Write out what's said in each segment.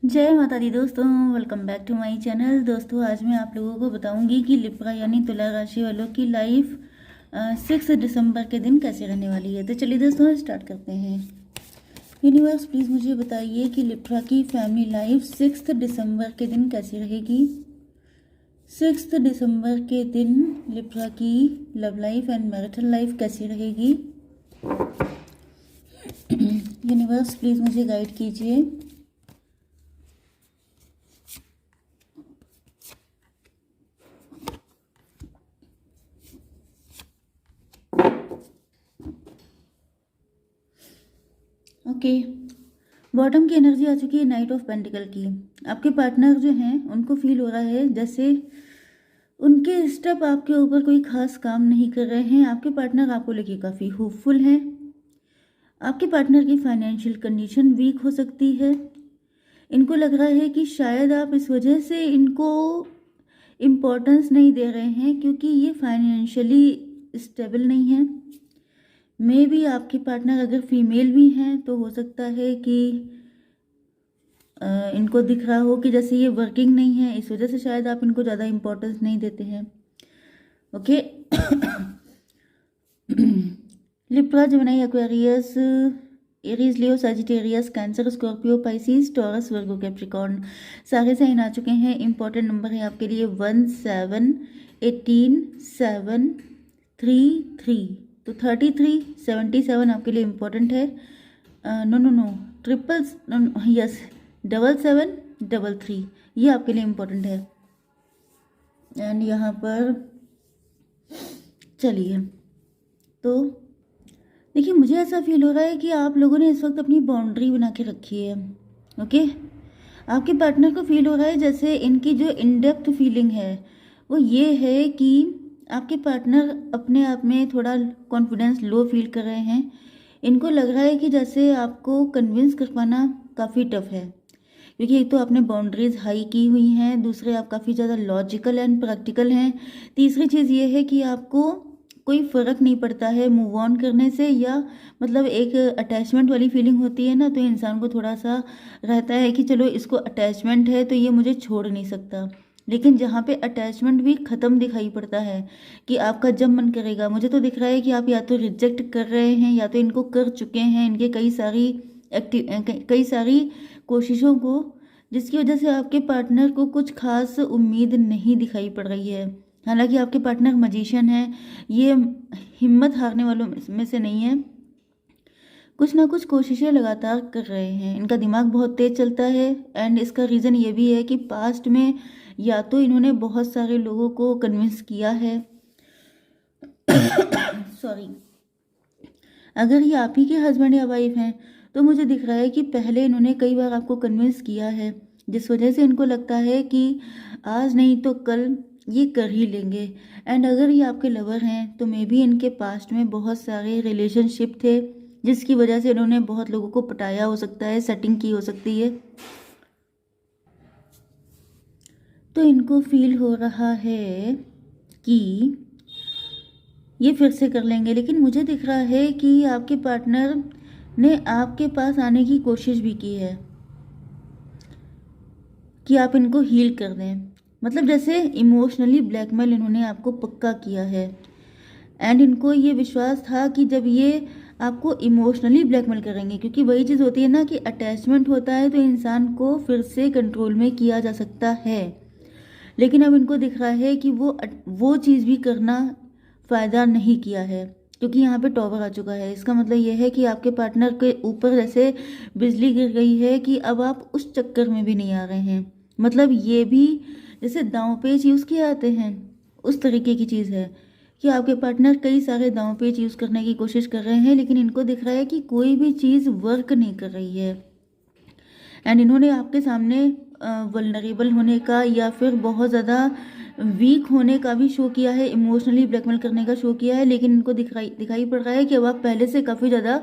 जय माता दी दोस्तों, welcome back to my channel. दोस्तों आज मैं आप लोगों को बताऊंगी कि लिब्रा यानी तुला राशि वालों की लाइफ 6 दिसंबर के दिन कैसे रहने वाली है। तो चलिए दोस्तों स्टार्ट करते हैं। यूनिवर्स प्लीज़ मुझे बताइए कि लिब्रा की फैमिली लाइफ 6 दिसंबर के दिन कैसी रहेगी। 6 दिसंबर के दिन लिब्रा की love life and marital life कैसी रहेगी। यूनिवर्स प्लीज़ मुझे गाइड कीजिए। ओके, बॉटम की एनर्जी आ चुकी है नाइट ऑफ पेंटिकल की। आपके पार्टनर जो हैं उनको फील हो रहा है जैसे उनके स्टेप आपके ऊपर कोई खास काम नहीं कर रहे हैं। आपके पार्टनर आपको लेके काफ़ी होपफुल हैं। आपके पार्टनर की फाइनेंशियल कंडीशन वीक हो सकती है। इनको लग रहा है कि शायद आप इस वजह से इनको इम्पोर्टेंस नहीं दे रहे हैं क्योंकि ये फाइनेंशियली स्टेबल नहीं है। मे भी आपके पार्टनर अगर फीमेल भी हैं तो हो सकता है कि इनको दिख रहा हो कि जैसे ये वर्किंग नहीं है, इस वजह से शायद आप इनको ज़्यादा इम्पोर्टेंस नहीं देते हैं। Okay. Libra, Gemini, Aquarius, Aries, Leo, Sagittarius, Cancer, Scorpio, Pisces, Taurus, Virgo, Capricorn सारे साइन आ चुके हैं। इंपॉर्टेंट नंबर है आपके लिए 1, 7, 18, 7, 3, 3। तो 33, 77 आपके लिए इम्पोर्टेंट है। No no no, triple, yes, 77, 33 ये आपके लिए इम्पोर्टेंट है। एंड यहाँ पर चलिए, तो देखिए मुझे ऐसा फील हो रहा है कि आप लोगों ने इस वक्त अपनी बाउंड्री बना के रखी है। ओके, आपके पार्टनर को फील हो रहा है जैसे इनकी जो इन डेप्थ फीलिंग है वो ये है कि आपके पार्टनर अपने आप में थोड़ा कॉन्फिडेंस लो फील कर रहे हैं। इनको लग रहा है कि जैसे आपको कन्विंस कर पाना काफ़ी टफ है क्योंकि एक तो आपने बाउंड्रीज हाई की हुई हैं, दूसरे आप काफ़ी ज़्यादा लॉजिकल एंड प्रैक्टिकल हैं, तीसरी चीज़ ये है कि आपको कोई फ़र्क नहीं पड़ता है मूव ऑन करने से, या मतलब एक अटैचमेंट वाली फीलिंग होती है ना, तो इंसान को थोड़ा सा रहता है कि चलो इसको अटैचमेंट है तो ये मुझे छोड़ नहीं सकता। लेकिन जहाँ पे अटैचमेंट भी ख़त्म दिखाई पड़ता है कि आपका जब मन करेगा, मुझे तो दिख रहा है कि आप या तो रिजेक्ट कर रहे हैं या तो इनको कर चुके हैं, इनके कई सारी कोशिशों को, जिसकी वजह से आपके पार्टनर को कुछ खास उम्मीद नहीं दिखाई पड़ रही है। हालांकि आपके पार्टनर मजिशियन है, ये हिम्मत हारने वालों में से नहीं है, कुछ ना कुछ कोशिशें लगातार कर रहे हैं। इनका दिमाग बहुत तेज चलता है एंड इसका रीज़न ये भी है कि पास्ट में या तो इन्होंने बहुत सारे लोगों को कन्विंस किया है सॉरी, अगर ये आप ही के हस्बैंड या वाइफ हैं तो मुझे दिख रहा है कि पहले इन्होंने कई बार आपको कन्विंस किया है, जिस वजह से इनको लगता है कि आज नहीं तो कल ये कर ही लेंगे। एंड अगर ये आपके लवर हैं तो मे बी इनके पास्ट में बहुत सारे रिलेशनशिप थे जिसकी वजह से इन्होंने बहुत लोगों को पटाया हो सकता है, सेटिंग की हो सकती है। तो इनको फील हो रहा है कि ये फिर से कर लेंगे, लेकिन मुझे दिख रहा है कि आपके पार्टनर ने आपके पास आने की कोशिश भी की है कि आप इनको हील कर दें। मतलब जैसे इमोशनली ब्लैकमेल इन्होंने आपको पक्का किया है एंड इनको ये विश्वास था कि जब ये आपको इमोशनली ब्लैकमेल करेंगे, क्योंकि वही चीज़ होती है ना कि अटैचमेंट होता है तो इंसान को फिर से कंट्रोल में किया जा सकता है, लेकिन अब इनको दिख रहा है कि वो चीज़ भी करना फ़ायदा नहीं किया है क्योंकि यहाँ पे टॉवर आ चुका है। इसका मतलब ये है कि आपके पार्टनर के ऊपर जैसे बिजली गिर गई है कि अब आप उस चक्कर में भी नहीं आ रहे हैं। मतलब ये भी जैसे दांव पेच यूज़ किए आते हैं उस तरीके की चीज़ है कि आपके पार्टनर कई सारे दांव पेच यूज़ करने की कोशिश कर रहे हैं, लेकिन इनको दिख रहा है कि कोई भी चीज़ वर्क नहीं कर रही है। एंड इन्होंने आपके सामने वल्नरेबल होने का या फिर बहुत ज़्यादा वीक होने का भी शो किया है, इमोशनली ब्लैकमेल करने का शो किया है, लेकिन इनको दिखाई पड़ रहा है कि अब आप पहले से काफ़ी ज़्यादा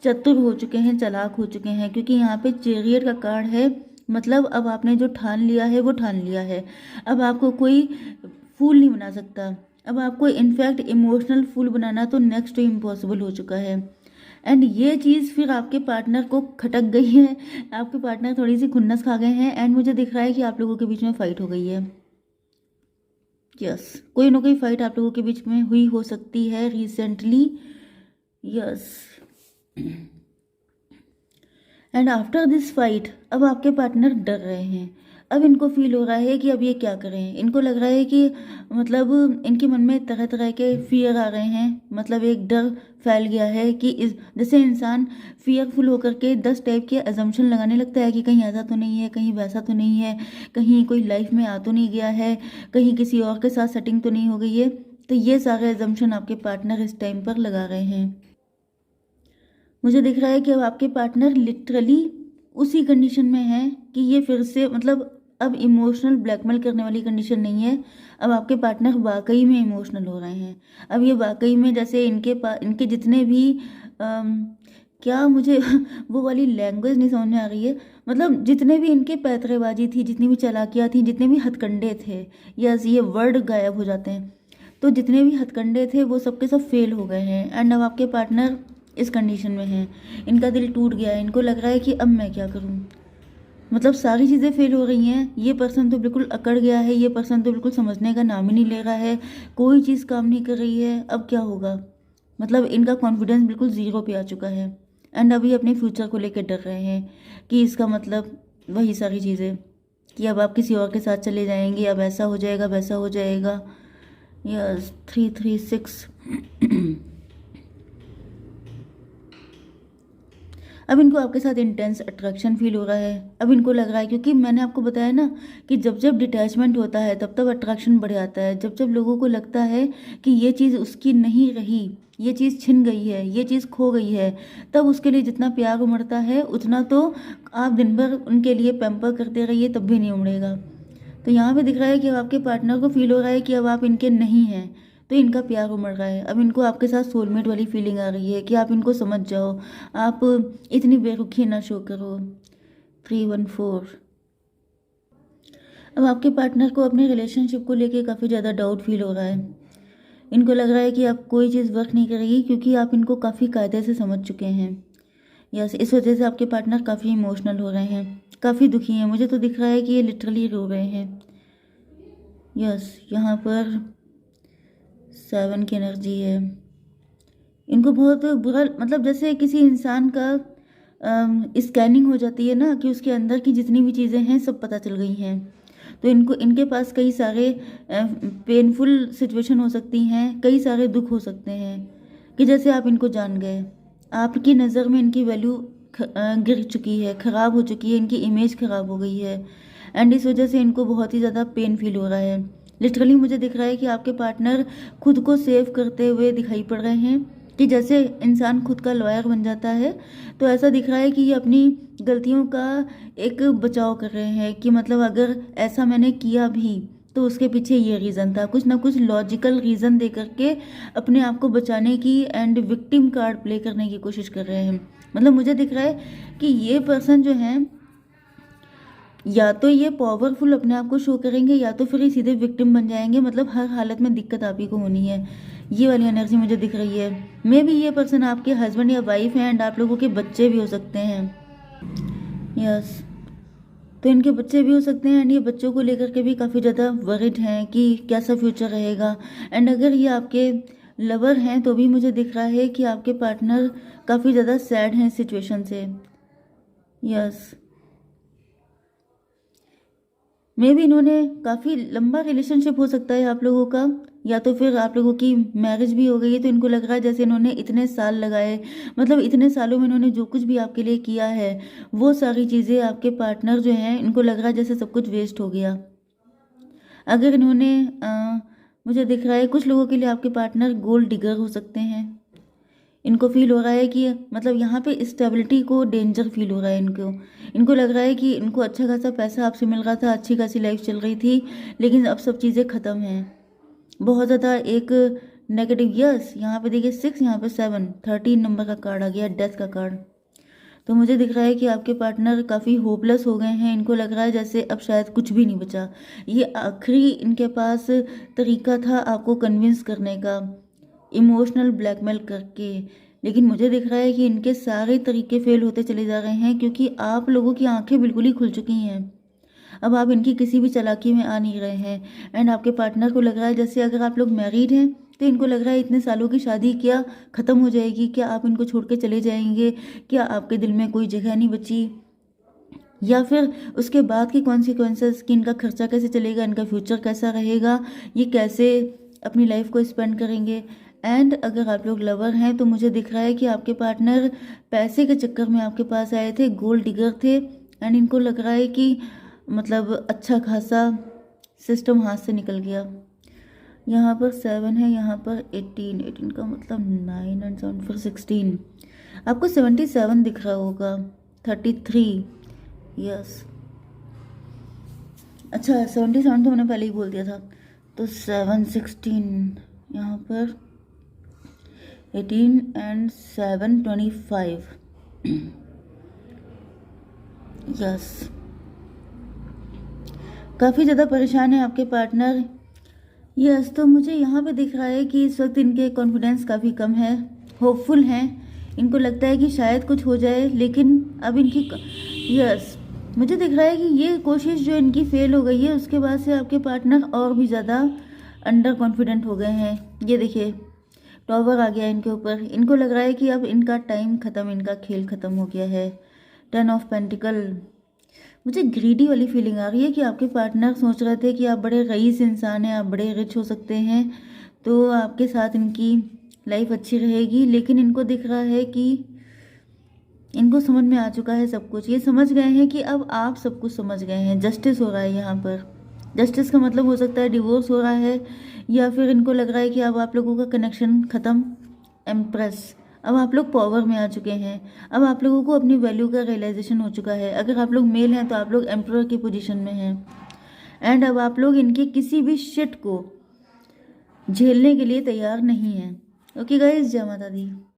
चतुर हो चुके हैं, चालाक हो चुके हैं, क्योंकि यहाँ पे चैरियट का कार्ड है। मतलब अब आपने जो ठान लिया है वो ठान लिया है, अब आपको कोई फूल नहीं बना सकता। अब आपको इनफैक्ट इमोशनल फूल बनाना तो नेक्स्ट टू इम्पॉसिबल हो चुका है। एंड ये चीज़ फिर आपके पार्टनर को खटक गई है, आपके पार्टनर थोड़ी सी खुन्नस खा गए हैं एंड मुझे दिख रहा है कि आप लोगों के बीच में फाइट हो गई है। यस, कोई ना कोई फाइट आप लोगों के बीच में हुई हो सकती है recently. Yes, and after this fight अब आपके पार्टनर डर रहे हैं। अब इनको फील हो रहा है कि अब ये क्या करें। इनको लग रहा है कि मतलब इनके मन में तरह तरह के फियर आ रहे हैं, मतलब एक डर फैल गया है कि इस जैसे इंसान फियरफुल होकर के 10 टाइप के अजम्पशन लगाने लगता है कि कहीं ऐसा तो नहीं है, कहीं वैसा तो नहीं है, कहीं कोई लाइफ में आ तो नहीं गया है, कहीं किसी और के साथ सेटिंग तो नहीं हो गई है। तो ये सारे अजम्पशन आपके पार्टनर इस टाइम पर लगा रहे हैं। मुझे दिख रहा है कि अब आपके पार्टनर लिटरली उसी कंडीशन में है कि ये फिर से मतलब अब इमोशनल ब्लैकमेल करने वाली कंडीशन नहीं है। अब आपके पार्टनर वाकई में इमोशनल हो रहे हैं। अब ये वाकई में जैसे इनके जितने भी क्या मुझे वो वाली लैंग्वेज नहीं समझ में आ रही है, मतलब जितने भी इनके पैतरेबाजी थी, जितनी भी चालाकियाँ थी, जितने भी हथकंडे थे, यस ये वर्ड गायब हो जाते हैं, तो जितने भी हथकंडे थे वो सबके सब फेल हो गए हैं। एंड अब आपके पार्टनर इस कंडीशन में है, इनका दिल टूट गया है, इनको लग रहा है कि अब मैं क्या करूं। मतलब सारी चीज़ें फेल हो रही हैं, ये पर्सन तो बिल्कुल अकड़ गया है, ये पर्सन तो बिल्कुल समझने का नाम ही नहीं ले रहा है, कोई चीज़ काम नहीं कर रही है, अब क्या होगा। मतलब इनका कॉन्फिडेंस बिल्कुल ज़ीरो पे आ चुका है एंड अभी अपने फ्यूचर को लेकर डर रहे हैं कि इसका मतलब वही सारी चीज़ें कि अब आप किसी और के साथ चले जाएंगे, अब ऐसा हो जाएगा वैसा हो जाएगा। यस 336 अब इनको आपके साथ इंटेंस अट्रैक्शन फील हो रहा है। अब इनको लग रहा है, क्योंकि मैंने आपको बताया ना कि जब जब डिटैचमेंट होता है तब तब अट्रैक्शन बढ़ जाता है। जब जब लोगों को लगता है कि ये चीज़ उसकी नहीं रही, ये चीज़ छिन गई है, ये चीज़ खो गई है, तब उसके लिए जितना प्यार उमड़ता है उतना तो आप दिन भर उनके लिए पैम्पर करते रहिए तब भी नहीं उमड़ेगा। तो यहाँ पे दिख रहा है कि अब आपके पार्टनर को फील हो रहा है कि अब आप इनके नहीं हैं, तो इनका प्यार उमड़ रहा है। अब इनको आपके साथ सोलमेट वाली फीलिंग आ रही है कि आप इनको समझ जाओ, आप इतनी बेरुखी ना शो करो। 314 अब आपके पार्टनर को अपने रिलेशनशिप को लेके काफ़ी ज़्यादा डाउट फील हो रहा है। इनको लग रहा है कि आप कोई चीज़ वर्क नहीं करेगी क्योंकि आप इनको काफ़ी कायदे से समझ चुके हैं। यस, इस वजह से आपके पार्टनर काफ़ी इमोशनल हो रहे हैं, काफ़ी दुखी हैं। मुझे तो दिख रहा है कि ये लिटरली रो रहे हैं। यस, यहाँ पर 7 की एनर्जी है। इनको बहुत बुरा, मतलब जैसे किसी इंसान का स्कैनिंग हो जाती है ना कि उसके अंदर की जितनी भी चीज़ें हैं सब पता चल गई हैं। तो इनके पास कई सारे पेनफुल सिचुएशन हो सकती हैं, कई सारे दुख हो सकते हैं कि जैसे आप इनको जान गए, आपकी नज़र में इनकी वैल्यू गिर चुकी है, ख़राब हो चुकी है, इनकी इमेज ख़राब हो गई है एंड इस वजह से इनको बहुत ही ज़्यादा पेन फील हो रहा है। लिटरली मुझे दिख रहा है कि आपके पार्टनर खुद को सेव करते हुए दिखाई पड़ रहे हैं कि जैसे इंसान खुद का लॉयर बन जाता है, तो ऐसा दिख रहा है कि ये अपनी गलतियों का एक बचाव कर रहे हैं कि मतलब अगर ऐसा मैंने किया भी तो उसके पीछे ये रीज़न था, कुछ ना कुछ लॉजिकल रीज़न दे करके अपने आप को बचाने की एंड विक्टिम कार्ड प्ले करने की कोशिश कर रहे हैं। मतलब मुझे दिख रहा है कि ये पर्सन जो है या तो ये पावरफुल अपने आप को शो करेंगे या तो फिर ये सीधे विक्टिम बन जाएंगे। मतलब हर हालत में दिक्कत आप ही को होनी है, ये वाली एनर्जी मुझे दिख रही है। मे बी ये पर्सन आपके हस्बैंड या वाइफ हैं एंड आप लोगों के बच्चे भी हो सकते हैं। यस, तो इनके बच्चे भी हो सकते हैं एंड ये बच्चों को लेकर के भी काफ़ी ज़्यादा वरिड हैं कि कैसा फ्यूचर रहेगा। एंड अगर ये आपके लवर हैं तो भी मुझे दिख रहा है कि आपके पार्टनर काफ़ी ज़्यादा सैड हैं इस सिचुएशन से। यस, मे भी इन्होंने काफ़ी लंबा रिलेशनशिप हो सकता है आप लोगों का, या तो फिर आप लोगों की मैरिज भी हो गई है। तो इनको लग रहा है जैसे इन्होंने इतने साल लगाए, मतलब इतने सालों में इन्होंने जो कुछ भी आपके लिए किया है वो सारी चीज़ें आपके पार्टनर जो हैं इनको लग रहा है जैसे सब कुछ वेस्ट हो गया। अगर इन्होंने मुझे दिख रहा है कुछ लोगों के लिए आपके पार्टनर गोल्ड डिगर हो सकते हैं। इनको फील हो रहा है कि मतलब यहाँ पे स्टेबिलिटी को डेंजर फील हो रहा है इनको लग रहा है कि इनको अच्छा खासा पैसा आपसे मिल रहा था, अच्छी खासी लाइफ चल रही थी, लेकिन अब सब चीज़ें ख़त्म हैं। बहुत ज़्यादा एक नेगेटिव। यस, यहाँ पे देखिए 6, यहाँ पे 7, 13 नंबर का कार्ड आ गया, डेथ का कार्ड। तो मुझे दिख रहा है कि आपके पार्टनर काफ़ी होपलेस हो गए हैं। इनको लग रहा है जैसे अब शायद कुछ भी नहीं बचा। ये आखिरी इनके पास तरीका था आपको कन्विंस करने का, इमोशनल ब्लैकमेल करके लेकिन मुझे दिख रहा है कि इनके सारे तरीके फेल होते चले जा रहे हैं, क्योंकि आप लोगों की आंखें बिल्कुल ही खुल चुकी हैं। अब आप इनकी किसी भी चालाकी में आ नहीं रहे हैं। एंड आपके पार्टनर को लग रहा है जैसे अगर आप लोग मैरिड हैं तो इनको लग रहा है इतने सालों की शादी क्या ख़त्म हो जाएगी, क्या आप इनको छोड़ के चले जाएंगे, क्या आपके दिल में कोई जगह नहीं बची, या फिर उसके बाद के कॉन्सिक्वेंसेस कि इनका खर्चा कैसे चलेगा, इनका फ्यूचर कैसा रहेगा, ये कैसे अपनी लाइफ को स्पेंड करेंगे। एंड अगर आप लोग लवर हैं तो मुझे दिख रहा है कि आपके पार्टनर पैसे के चक्कर में आपके पास आए थे, गोल्ड डिगर थे। एंड इनको लग रहा है कि मतलब अच्छा खासा सिस्टम हाथ से निकल गया। यहाँ पर 7 है, यहाँ पर 18 का मतलब 9 एंड 7 फिर 16। आपको 77 दिख रहा होगा, 33, यस। अच्छा 77 तो मैंने पहले ही बोल दिया था, तो 7, 16, यहाँ पर 18 एंड 7, 25, यस। काफ़ी ज़्यादा परेशान है आपके पार्टनर, यस। तो मुझे यहाँ पे दिख रहा है कि इस वक्त इनके कॉन्फिडेंस काफ़ी कम है, होपफुल हैं, इनको लगता है कि शायद कुछ हो जाए, लेकिन अब इनकी यस मुझे दिख रहा है कि ये कोशिश जो इनकी फेल हो गई है उसके बाद से आपके पार्टनर और भी ज़्यादा अंडर कॉन्फिडेंट हो गए हैं। ये देखिए टॉवर आ गया इनके ऊपर, इनको लग रहा है कि अब इनका टाइम ख़त्म, इनका खेल ख़त्म हो गया है। 10 ऑफ पेंटिकल, मुझे ग्रीडी वाली फीलिंग आ रही है कि आपके पार्टनर सोच रहे थे कि आप बड़े रईस इंसान हैं, आप बड़े रिच हो सकते हैं, तो आपके साथ इनकी लाइफ अच्छी रहेगी। लेकिन इनको दिख रहा है कि इनको समझ में आ चुका है सब कुछ, ये समझ गए हैं कि अब आप सब कुछ समझ गए हैं। जस्टिस हो रहा है यहाँ पर, जस्टिस का मतलब हो सकता है डिवोर्स हो रहा है, या फिर इनको लग रहा है कि अब आप लोगों का कनेक्शन ख़त्म। एम्प्रेस, अब आप लोग पावर में आ चुके हैं, अब आप लोगों को अपनी वैल्यू का रियलाइजेशन हो चुका है। अगर आप लोग मेल हैं तो आप लोग एम्परर की पोजीशन में हैं। एंड अब आप लोग इनके किसी भी शिट को झेलने के लिए तैयार नहीं हैं। ओके गाइस, जय माता दी।